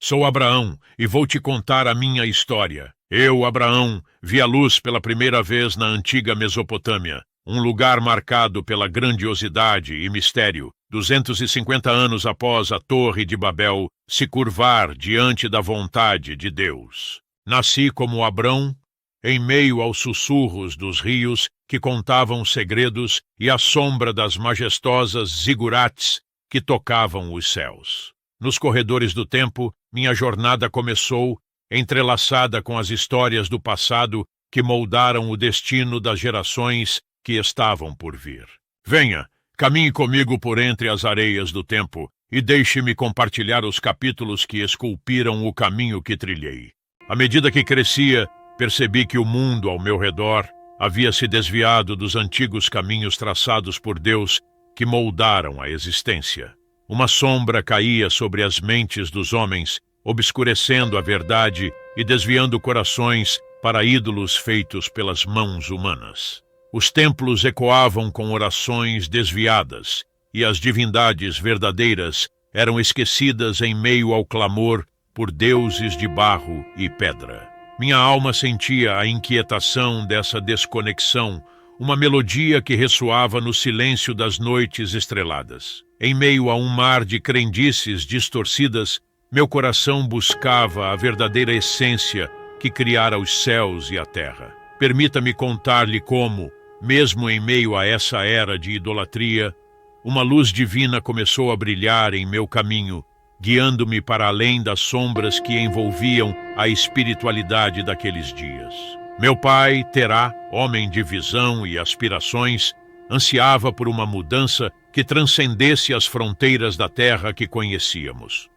Sou Abraão e vou te contar a minha história. Eu, Abraão, vi a luz pela primeira vez na antiga Mesopotâmia, um lugar marcado pela grandiosidade e mistério, 250 anos após a Torre de Babel se curvar diante da vontade de Deus. Nasci como Abrão, em meio aos sussurros dos rios que contavam segredos e à sombra das majestosas zigurates que tocavam os céus. Nos corredores do tempo, minha jornada começou, entrelaçada com as histórias do passado que moldaram o destino das gerações que estavam por vir. Venha, caminhe comigo por entre as areias do tempo e deixe-me compartilhar os capítulos que esculpiram o caminho que trilhei. À medida que crescia, percebi que o mundo ao meu redor havia se desviado dos antigos caminhos traçados por Deus que moldaram a existência. Uma sombra caía sobre as mentes dos homens, obscurecendo a verdade e desviando corações para ídolos feitos pelas mãos humanas. Os templos ecoavam com orações desviadas, e as divindades verdadeiras eram esquecidas em meio ao clamor por deuses de barro e pedra. Minha alma sentia a inquietação dessa desconexão, uma melodia que ressoava no silêncio das noites estreladas. Em meio a um mar de crendices distorcidas, meu coração buscava a verdadeira essência que criara os céus e a terra. Permita-me contar-lhe como, mesmo em meio a essa era de idolatria, uma luz divina começou a brilhar em meu caminho, guiando-me para além das sombras que envolviam a espiritualidade daqueles dias. Meu pai, Terá, homem de visão e aspirações, ansiava por uma mudança que transcendesse as fronteiras da terra que conhecíamos.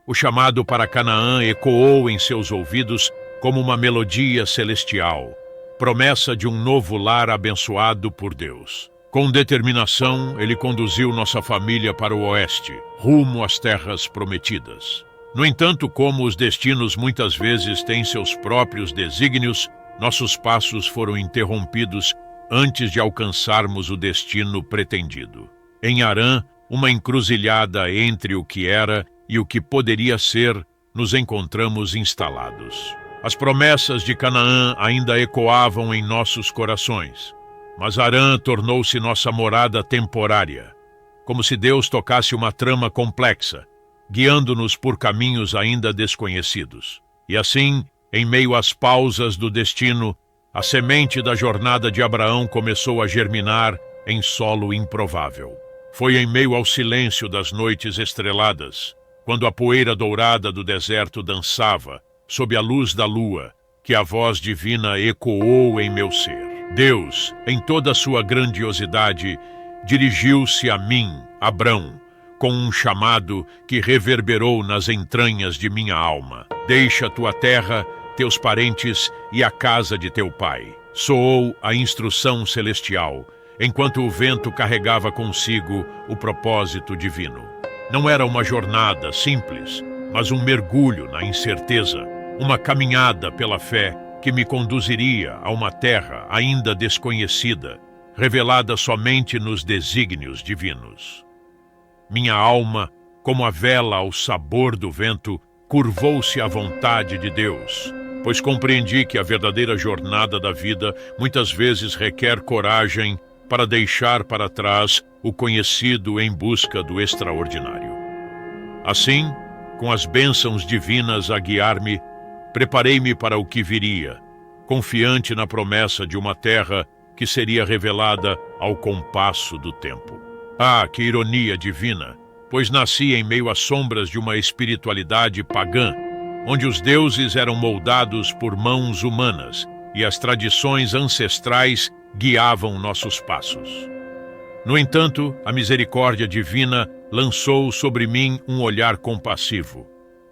O chamado para Canaã ecoou em seus ouvidos como uma melodia celestial, promessa de um novo lar abençoado por Deus. Com determinação, ele conduziu nossa família para o oeste, rumo às terras prometidas. No entanto, como os destinos muitas vezes têm seus próprios desígnios, nossos passos foram interrompidos antes de alcançarmos o destino pretendido. Em Harã, uma encruzilhada entre o que era e o que poderia ser, nos encontramos instalados. As promessas de Canaã ainda ecoavam em nossos corações, mas Harã tornou-se nossa morada temporária, como se Deus tocasse uma trama complexa, guiando-nos por caminhos ainda desconhecidos. E assim, em meio às pausas do destino, a semente da jornada de Abraão começou a germinar em solo improvável. Foi em meio ao silêncio das noites estreladas, quando a poeira dourada do deserto dançava, sob a luz da lua, que a voz divina ecoou em meu ser. Deus, em toda a sua grandiosidade, dirigiu-se a mim, Abrão, com um chamado que reverberou nas entranhas de minha alma. Deixa tua terra, teus parentes e a casa de teu pai. Soou a instrução celestial, enquanto o vento carregava consigo o propósito divino. Não era uma jornada simples, mas um mergulho na incerteza, uma caminhada pela fé que me conduziria a uma terra ainda desconhecida, revelada somente nos desígnios divinos. Minha alma, como a vela ao sabor do vento, curvou-se à vontade de Deus, pois compreendi que a verdadeira jornada da vida muitas vezes requer coragem para deixar para trás o conhecido em busca do extraordinário. Assim, com as bênçãos divinas a guiar-me, preparei-me para o que viria, confiante na promessa de uma terra que seria revelada ao compasso do tempo. Ah, que ironia divina, pois nasci em meio às sombras de uma espiritualidade pagã, onde os deuses eram moldados por mãos humanas e as tradições ancestrais guiavam nossos passos. No entanto, a misericórdia divina lançou sobre mim um olhar compassivo,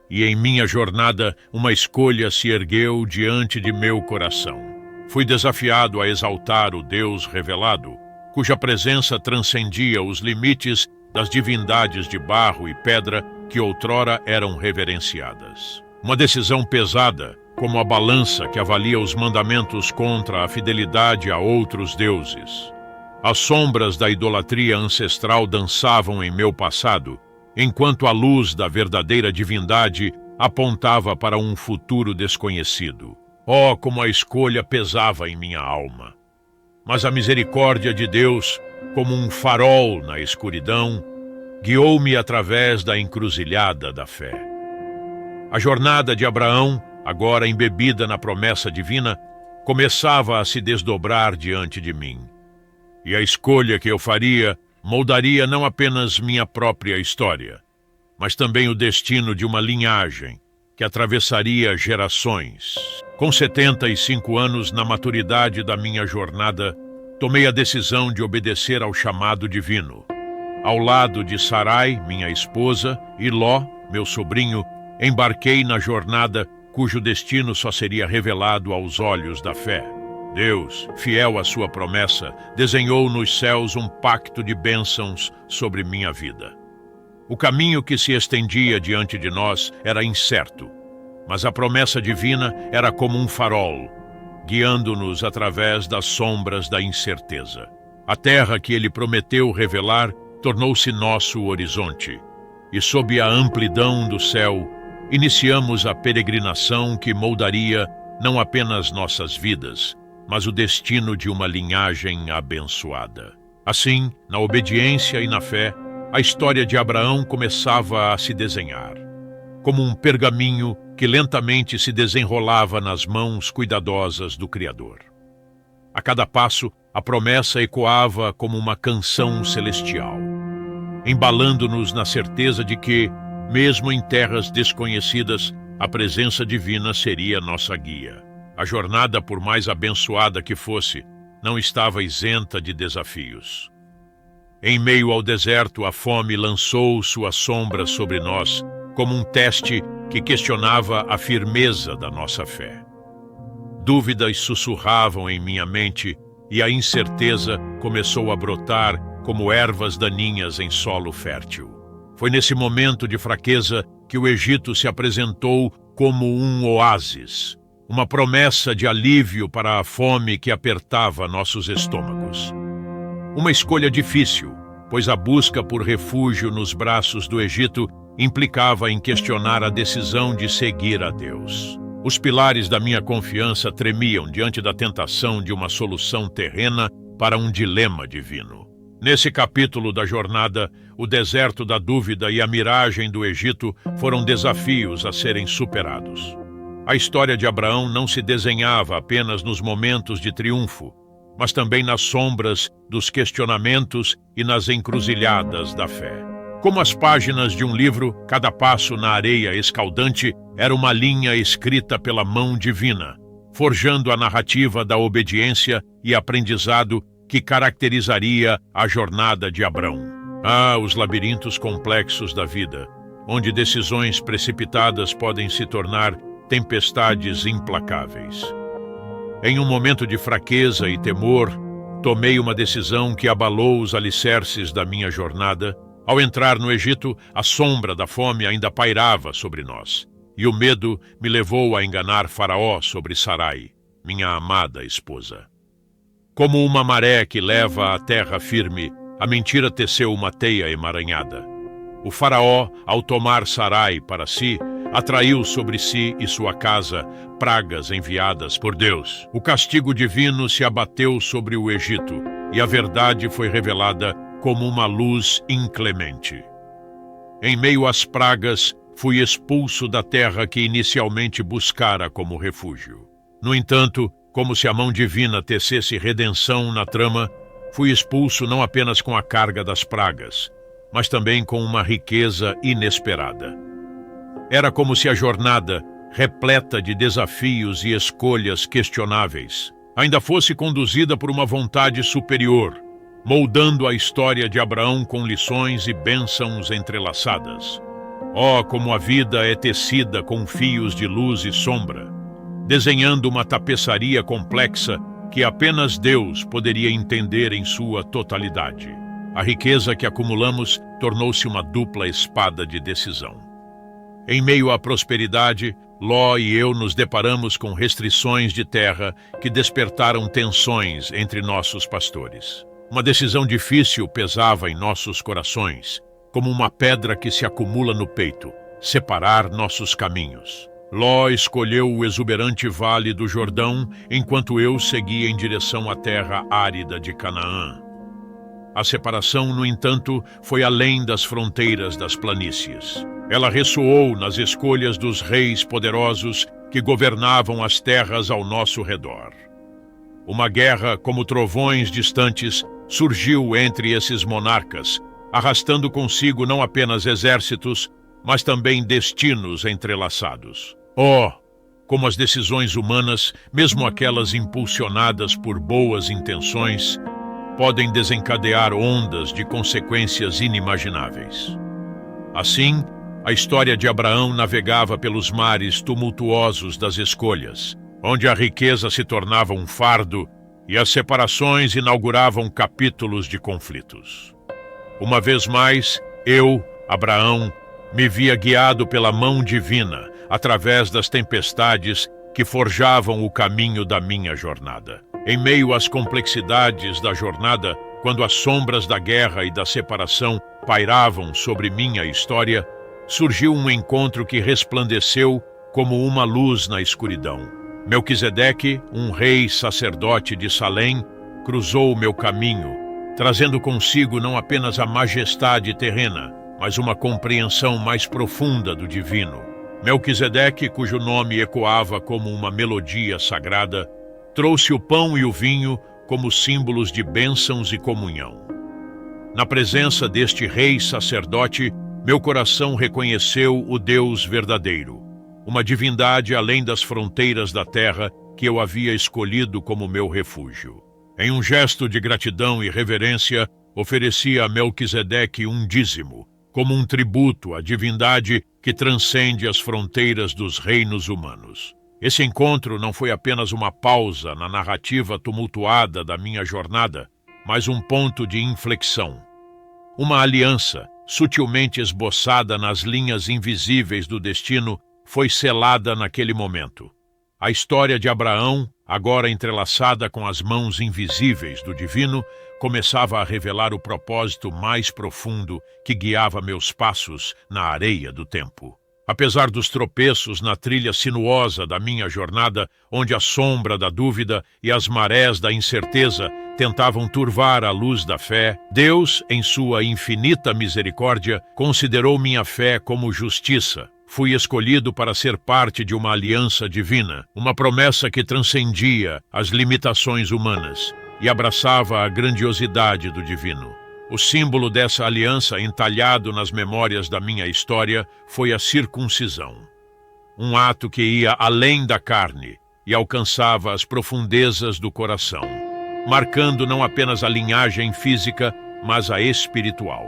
e em minha jornada uma escolha se ergueu diante de meu coração. Fui desafiado a exaltar o Deus revelado, cuja presença transcendia os limites das divindades de barro e pedra que outrora eram reverenciadas. Uma decisão pesada, como a balança que avalia os mandamentos contra a fidelidade a outros deuses. As sombras da idolatria ancestral dançavam em meu passado, enquanto a luz da verdadeira divindade apontava para um futuro desconhecido. Oh, como a escolha pesava em minha alma! Mas a misericórdia de Deus, como um farol na escuridão, guiou-me através da encruzilhada da fé. A jornada de Abraão, agora embebida na promessa divina, começava a se desdobrar diante de mim. E a escolha que eu faria moldaria não apenas minha própria história, mas também o destino de uma linhagem que atravessaria gerações. Com 75 anos, na maturidade da minha jornada, tomei a decisão de obedecer ao chamado divino. Ao lado de Sarai, minha esposa, e Ló, meu sobrinho, embarquei na jornada cujo destino só seria revelado aos olhos da fé. Deus, fiel à sua promessa, desenhou nos céus um pacto de bênçãos sobre minha vida. O caminho que se estendia diante de nós era incerto, mas a promessa divina era como um farol, guiando-nos através das sombras da incerteza. A terra que ele prometeu revelar tornou-se nosso horizonte, e sob a amplidão do céu, iniciamos a peregrinação que moldaria não apenas nossas vidas, mas o destino de uma linhagem abençoada. Assim, na obediência e na fé, a história de Abraão começava a se desenhar, como um pergaminho que lentamente se desenrolava nas mãos cuidadosas do Criador. A cada passo, a promessa ecoava como uma canção celestial, embalando-nos na certeza de que, mesmo em terras desconhecidas, a presença divina seria nossa guia. A jornada, por mais abençoada que fosse, não estava isenta de desafios. Em meio ao deserto, a fome lançou sua sombra sobre nós, como um teste que questionava a firmeza da nossa fé. Dúvidas sussurravam em minha mente e a incerteza começou a brotar como ervas daninhas em solo fértil. Foi nesse momento de fraqueza que o Egito se apresentou como um oásis, uma promessa de alívio para a fome que apertava nossos estômagos. Uma escolha difícil, pois a busca por refúgio nos braços do Egito implicava em questionar a decisão de seguir a Deus. Os pilares da minha confiança tremiam diante da tentação de uma solução terrena para um dilema divino. Nesse capítulo da jornada, o deserto da dúvida e a miragem do Egito foram desafios a serem superados. A história de Abraão não se desenhava apenas nos momentos de triunfo, mas também nas sombras dos questionamentos e nas encruzilhadas da fé. Como as páginas de um livro, cada passo na areia escaldante era uma linha escrita pela mão divina, forjando a narrativa da obediência e aprendizado que caracterizaria a jornada de Abrão. Ah, os labirintos complexos da vida, onde decisões precipitadas podem se tornar tempestades implacáveis. Em um momento de fraqueza e temor, tomei uma decisão que abalou os alicerces da minha jornada. Ao entrar no Egito, a sombra da fome ainda pairava sobre nós, e o medo me levou a enganar Faraó sobre Sarai, minha amada esposa. Como uma maré que leva à terra firme, a mentira teceu uma teia emaranhada. O Faraó, ao tomar Sarai para si, atraiu sobre si e sua casa pragas enviadas por Deus. O castigo divino se abateu sobre o Egito, e a verdade foi revelada como uma luz inclemente. Em meio às pragas, fui expulso da terra que inicialmente buscara como refúgio. No entanto, como se a mão divina tecesse redenção na trama, fui expulso não apenas com a carga das pragas, mas também com uma riqueza inesperada. Era como se a jornada, repleta de desafios e escolhas questionáveis, ainda fosse conduzida por uma vontade superior, moldando a história de Abraão com lições e bênçãos entrelaçadas. Oh, como a vida é tecida com fios de luz e sombra, desenhando uma tapeçaria complexa que apenas Deus poderia entender em sua totalidade. A riqueza que acumulamos tornou-se uma dupla espada de decisão. Em meio à prosperidade, Ló e eu nos deparamos com restrições de terra que despertaram tensões entre nossos pastores. Uma decisão difícil pesava em nossos corações, como uma pedra que se acumula no peito. separar nossos caminhos. Ló escolheu o exuberante vale do Jordão, enquanto eu seguia em direção à terra árida de Canaã. A separação, no entanto, foi além das fronteiras das planícies. Ela ressoou nas escolhas dos reis poderosos que governavam as terras ao nosso redor. Uma guerra, como trovões distantes, surgiu entre esses monarcas, arrastando consigo não apenas exércitos, mas também destinos entrelaçados. Oh, como as decisões humanas, mesmo aquelas impulsionadas por boas intenções, podem desencadear ondas de consequências inimagináveis. Assim, a história de Abraão navegava pelos mares tumultuosos das escolhas, onde a riqueza se tornava um fardo e as separações inauguravam capítulos de conflitos. Uma vez mais, eu, Abraão, me via guiado pela mão divina através das tempestades que forjavam o caminho da minha jornada. Em meio às complexidades da jornada, quando as sombras da guerra e da separação pairavam sobre minha história, surgiu um encontro que resplandeceu como uma luz na escuridão. Melquisedeque, um rei sacerdote de Salém, cruzou o meu caminho, trazendo consigo não apenas a majestade terrena, mas uma compreensão mais profunda do divino. Melquisedeque, cujo nome ecoava como uma melodia sagrada, trouxe o pão e o vinho como símbolos de bênçãos e comunhão. Na presença deste rei sacerdote, meu coração reconheceu o Deus verdadeiro, uma divindade além das fronteiras da terra que eu havia escolhido como meu refúgio. Em um gesto de gratidão e reverência, ofereci a Melquisedeque um dízimo, como um tributo à divindade que transcende as fronteiras dos reinos humanos. Esse encontro não foi apenas uma pausa na narrativa tumultuada da minha jornada, mas um ponto de inflexão. Uma aliança, sutilmente esboçada nas linhas invisíveis do destino, foi selada naquele momento. A história de Abraão, agora entrelaçada com as mãos invisíveis do divino, começava a revelar o propósito mais profundo que guiava meus passos na areia do tempo. Apesar dos tropeços na trilha sinuosa da minha jornada, onde a sombra da dúvida e as marés da incerteza tentavam turvar a luz da fé, Deus, em sua infinita misericórdia, considerou minha fé como justiça. Fui escolhido para ser parte de uma aliança divina, uma promessa que transcendia as limitações humanas e abraçava a grandiosidade do divino. O símbolo dessa aliança, entalhado nas memórias da minha história, foi a circuncisão. Um ato que ia além da carne e alcançava as profundezas do coração, marcando não apenas a linhagem física, mas a espiritual.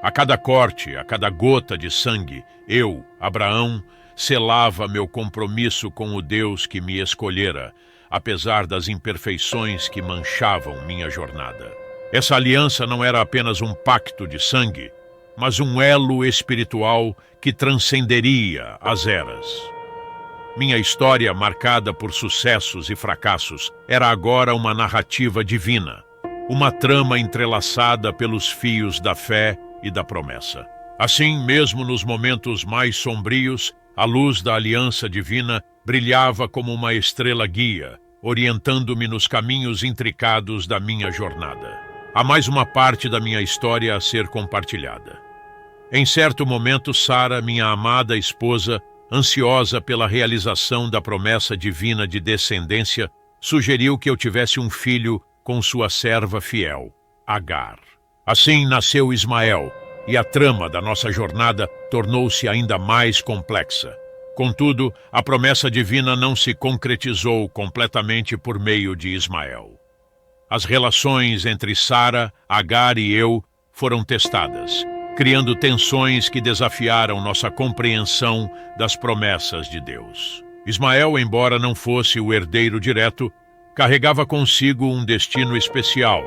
A cada corte, a cada gota de sangue, eu, Abraão, selava meu compromisso com o Deus que me escolhera, apesar das imperfeições que manchavam minha jornada. Essa aliança não era apenas um pacto de sangue, mas um elo espiritual que transcenderia as eras. Minha história, marcada por sucessos e fracassos, era agora uma narrativa divina, uma trama entrelaçada pelos fios da fé e da promessa. Assim, mesmo nos momentos mais sombrios, a luz da aliança divina brilhava como uma estrela guia, orientando-me nos caminhos intricados da minha jornada. Há mais uma parte da minha história a ser compartilhada. Em certo momento, Sara, minha amada esposa, ansiosa pela realização da promessa divina de descendência, sugeriu que eu tivesse um filho com sua serva fiel, Agar. Assim nasceu Ismael, e a trama da nossa jornada tornou-se ainda mais complexa. Contudo, a promessa divina não se concretizou completamente por meio de Ismael. As relações entre Sara, Agar e eu foram testadas, criando tensões que desafiaram nossa compreensão das promessas de Deus. Ismael, embora não fosse o herdeiro direto, carregava consigo um destino especial,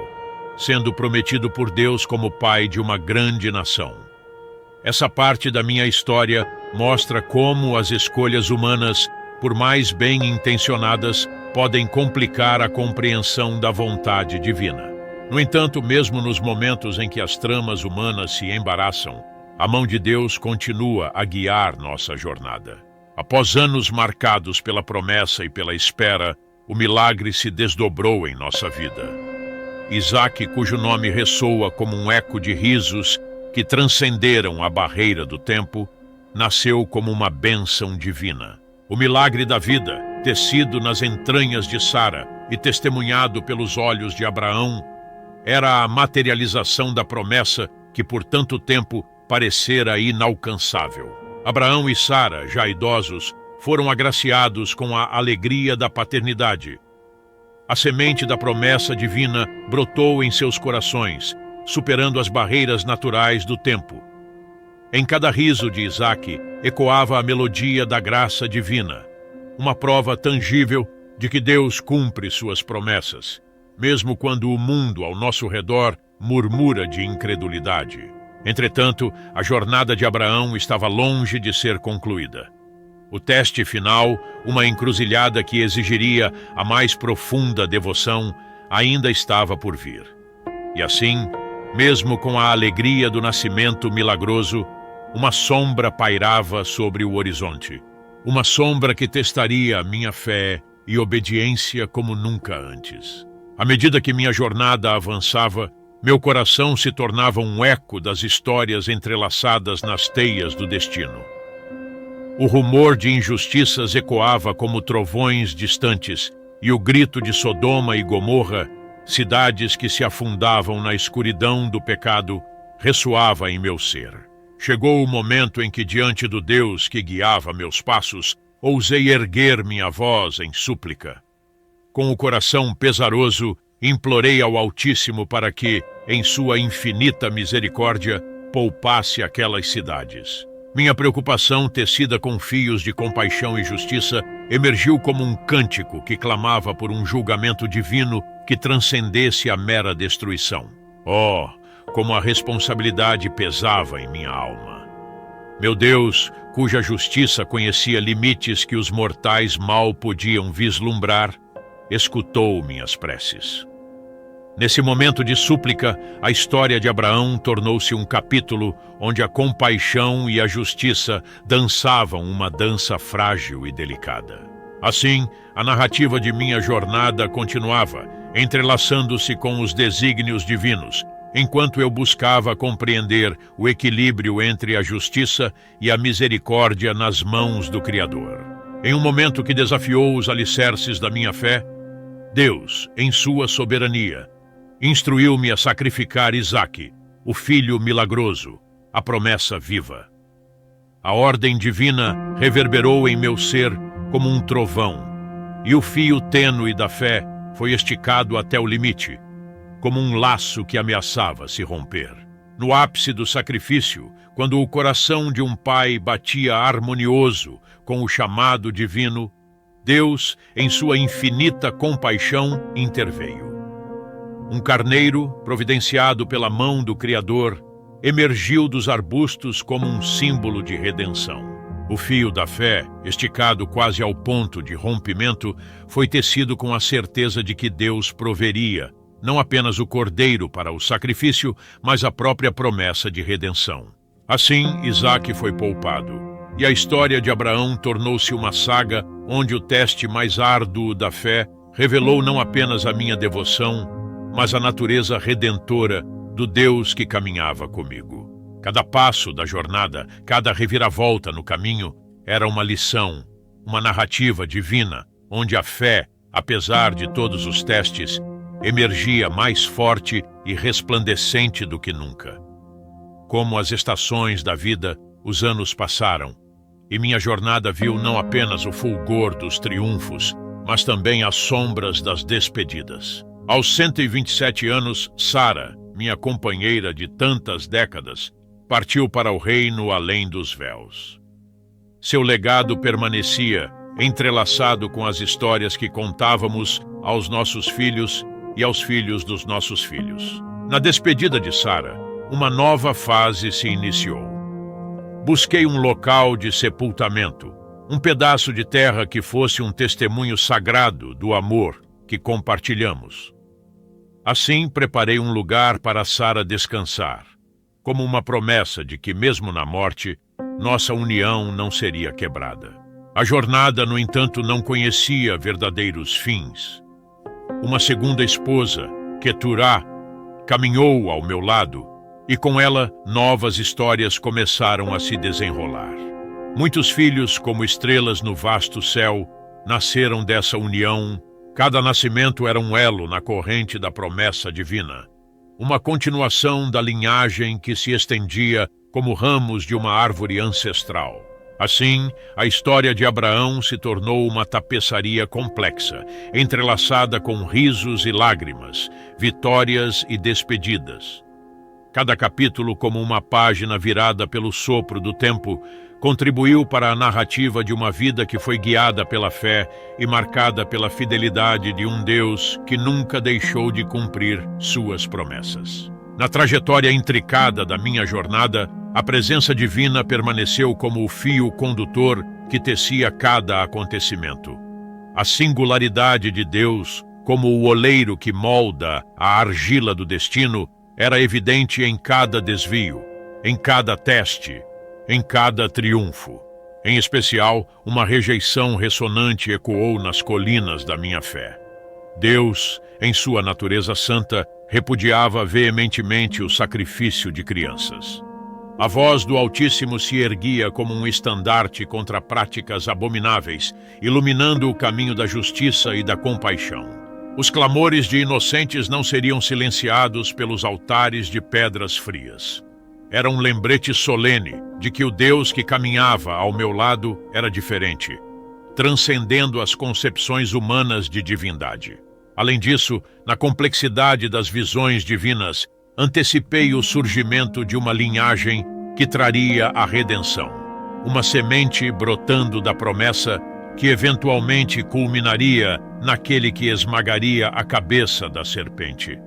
sendo prometido por Deus como pai de uma grande nação. Essa parte da minha história mostra como as escolhas humanas, por mais bem intencionadas, podem complicar a compreensão da vontade divina. No entanto, mesmo nos momentos em que as tramas humanas se embaraçam, a mão de Deus continua a guiar nossa jornada. Após anos marcados pela promessa e pela espera, o milagre se desdobrou em nossa vida. Isaque, cujo nome ressoa como um eco de risos que transcenderam a barreira do tempo, nasceu como uma bênção divina. O milagre da vida, tecido nas entranhas de Sara e testemunhado pelos olhos de Abraão, era a materialização da promessa que por tanto tempo parecera inalcançável. Abraão e Sara, já idosos, foram agraciados com a alegria da paternidade. A semente da promessa divina brotou em seus corações, superando as barreiras naturais do tempo. Em cada riso de Isaque ecoava a melodia da graça divina, uma prova tangível de que Deus cumpre suas promessas, mesmo quando o mundo ao nosso redor murmura de incredulidade. Entretanto, a jornada de Abraão estava longe de ser concluída. O teste final, uma encruzilhada que exigiria a mais profunda devoção, ainda estava por vir. E assim, mesmo com a alegria do nascimento milagroso, uma sombra pairava sobre o horizonte. Uma sombra que testaria minha fé e obediência como nunca antes. À medida que minha jornada avançava, meu coração se tornava um eco das histórias entrelaçadas nas teias do destino. O rumor de injustiças ecoava como trovões distantes, e o grito de Sodoma e Gomorra, cidades que se afundavam na escuridão do pecado, ressoava em meu ser. Chegou o momento em que, diante do Deus que guiava meus passos, ousei erguer minha voz em súplica. Com o coração pesaroso, implorei ao Altíssimo para que, em sua infinita misericórdia, poupasse aquelas cidades. Minha preocupação, tecida com fios de compaixão e justiça, emergiu como um cântico que clamava por um julgamento divino que transcendesse a mera destruição. Oh, como a responsabilidade pesava em minha alma! Meu Deus, cuja justiça conhecia limites que os mortais mal podiam vislumbrar, escutou minhas preces. Nesse momento de súplica, a história de Abraão tornou-se um capítulo onde a compaixão e a justiça dançavam uma dança frágil e delicada. Assim, a narrativa de minha jornada continuava, entrelaçando-se com os desígnios divinos, enquanto eu buscava compreender o equilíbrio entre a justiça e a misericórdia nas mãos do Criador. Em um momento que desafiou os alicerces da minha fé, Deus, em sua soberania, instruiu-me a sacrificar Isaque, o filho milagroso, a promessa viva. A ordem divina reverberou em meu ser como um trovão, e o fio tênue da fé foi esticado até o limite, como um laço que ameaçava se romper. No ápice do sacrifício, quando o coração de um pai batia harmonioso com o chamado divino, Deus, em sua infinita compaixão, interveio. Um carneiro, providenciado pela mão do Criador, emergiu dos arbustos como um símbolo de redenção. O fio da fé, esticado quase ao ponto de rompimento, foi tecido com a certeza de que Deus proveria, não apenas o cordeiro para o sacrifício, mas a própria promessa de redenção. Assim, Isaque foi poupado, e a história de Abraão tornou-se uma saga onde o teste mais árduo da fé revelou não apenas a minha devoção, mas a natureza redentora do Deus que caminhava comigo. Cada passo da jornada, cada reviravolta no caminho, era uma lição, uma narrativa divina, onde a fé, apesar de todos os testes, emergia mais forte e resplandecente do que nunca. Como as estações da vida, os anos passaram, e minha jornada viu não apenas o fulgor dos triunfos, mas também as sombras das despedidas. Aos 127 anos, Sara, minha companheira de tantas décadas, partiu para o reino além dos véus. Seu legado permanecia entrelaçado com as histórias que contávamos aos nossos filhos e aos filhos dos nossos filhos. Na despedida de Sara, uma nova fase se iniciou. Busquei um local de sepultamento, um pedaço de terra que fosse um testemunho sagrado do amor que compartilhamos. Assim, preparei um lugar para Sara descansar. como uma promessa de que, mesmo na morte, nossa união não seria quebrada. A jornada, no entanto, não conhecia verdadeiros fins. Uma segunda esposa, Keturah, caminhou ao meu lado, e com ela novas histórias começaram a se desenrolar. Muitos filhos, como estrelas no vasto céu, nasceram dessa união. Cada nascimento era um elo na corrente da promessa divina, uma continuação da linhagem que se estendia como ramos de uma árvore ancestral. Assim, a história de Abraão se tornou uma tapeçaria complexa, entrelaçada com risos e lágrimas, vitórias e despedidas. Cada capítulo, como uma página virada pelo sopro do tempo, contribuiu para a narrativa de uma vida que foi guiada pela fé e marcada pela fidelidade de um Deus que nunca deixou de cumprir suas promessas. Na trajetória intricada da minha jornada, a presença divina permaneceu como o fio condutor que tecia cada acontecimento. A singularidade de Deus, como o oleiro que molda a argila do destino, era evidente em cada desvio, em cada teste, em cada triunfo. Em especial, uma rejeição ressonante ecoou nas colinas da minha fé. Deus, em sua natureza santa, repudiava veementemente o sacrifício de crianças. A voz do Altíssimo se erguia como um estandarte contra práticas abomináveis, iluminando o caminho da justiça e da compaixão. Os clamores de inocentes não seriam silenciados pelos altares de pedras frias. Era um lembrete solene de que o Deus que caminhava ao meu lado era diferente, transcendendo as concepções humanas de divindade. Além disso, na complexidade das visões divinas, antecipei o surgimento de uma linhagem que traria a redenção, uma semente brotando da promessa que eventualmente culminaria naquele que esmagaria a cabeça da serpente.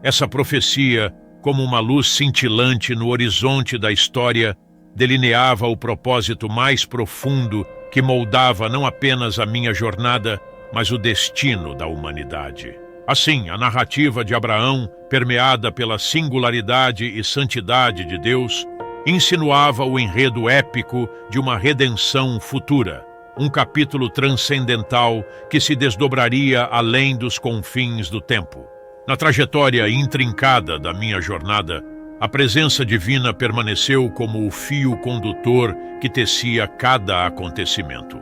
Essa profecia, como uma luz cintilante no horizonte da história, delineava o propósito mais profundo que moldava não apenas a minha jornada, mas o destino da humanidade. Assim, a narrativa de Abraão, permeada pela singularidade e santidade de Deus, insinuava o enredo épico de uma redenção futura, um capítulo transcendental que se desdobraria além dos confins do tempo. Na trajetória intrincada da minha jornada, a presença divina permaneceu como o fio condutor que tecia cada acontecimento.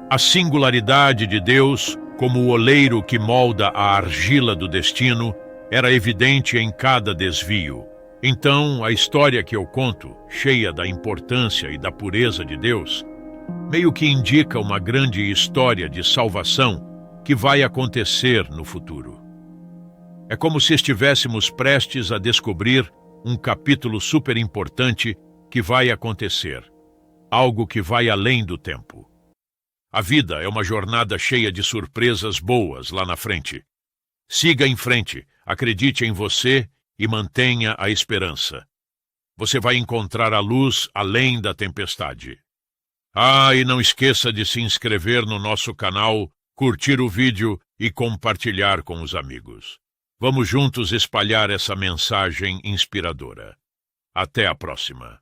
A singularidade de Deus, como o oleiro que molda a argila do destino, era evidente em cada desvio. Então, a história que eu conto, cheia da importância e da pureza de Deus, meio que indica uma grande história de salvação que vai acontecer no futuro. É como se estivéssemos prestes a descobrir um capítulo super importante que vai acontecer, algo que vai além do tempo. A vida é uma jornada cheia de surpresas boas lá na frente. Siga em frente, acredite em você e mantenha a esperança. Você vai encontrar a luz além da tempestade. E não esqueça de se inscrever no nosso canal, curtir o vídeo e compartilhar com os amigos. Vamos juntos espalhar essa mensagem inspiradora. Até a próxima.